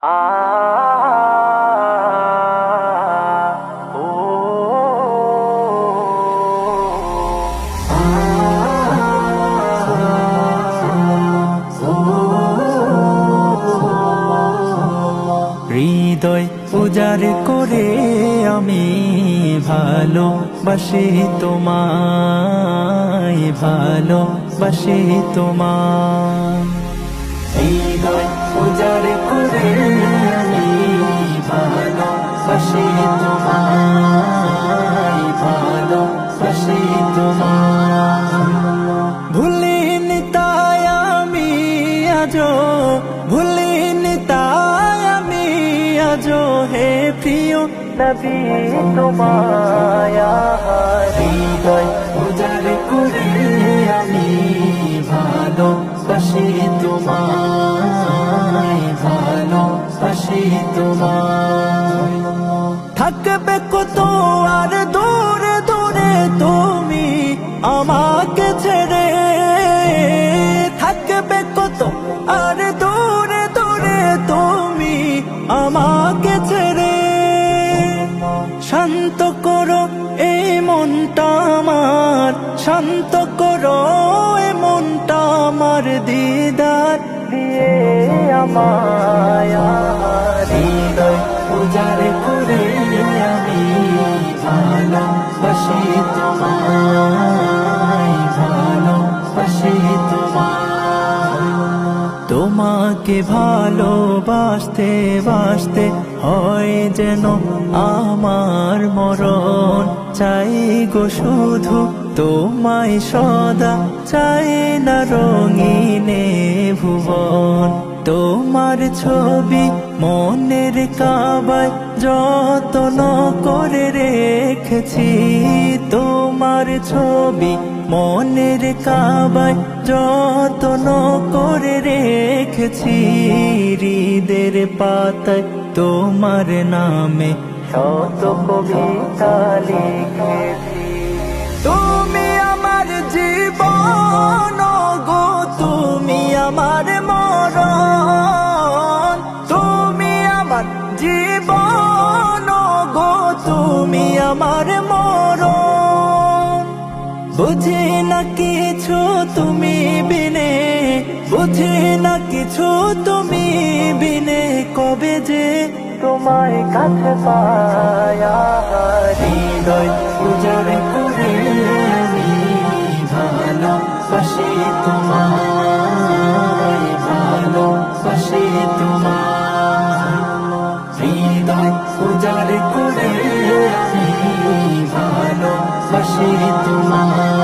আ ও হৃদয় উজাড় করে আমি ভালোবাসি তোমায়, ভালোবাসি তোমায়। হৃদয় উজাড় করে আমি ভালোবাসি তোমায়, ভালোবাসি তোমায়। ভুলিনি তাই আমি আজো, ভুলিনি তাই আমি আজো হে প্রিয় নবী তোমায়। হৃদয় উজাড় করে আমি ভালোবাসি তোমায়, ভালোবাসি তোমায়। থাকবে কত আর দূরে দূরে তুমি আমাকে ছেড়ে, থাকবে কত আর দূরে দূরে তুমি আমাকে ছেড়ে। শান্ত করো এই মনটা আমার, শান্ত করো এই মনটা আমার, দিদার দিয়ে আমায়। হৃদয় উজাড় করে আমি ভালোবাসি তোমায়, ভালোবাসি তোমায়। তোমাকে ভালোবাসতে বাসতে হয় যেন আমার মরণ, চাই গো শুধু তোমায় সদা, চাই না রঙিনে ভুবন। তোমার ছবি মনের কাবায় যত্ন করে রেখেছি, তোমার ছবি মনের কাবায় যত্ন করে রেখেছি। হৃদের পাতায় তোমার নামে শত কবিতা লিখেছি। তুমি আমার জীবন গো, তুমি আমার মরণ, তুমি আমার জীবন গো, তুমি আমার মরণ। বুঝি না কিছু তুমি বিনে, বুঝি না কিছু তুমি বিনে, কবে যে তোমায় কাছে পায়া। হৃদয় উজাড় করে আমি ভালোবাসি তোমায়, ভালোবাসি তোমায়। হৃদয় উজাড় করে আমি ভালোবাসি তোমায়।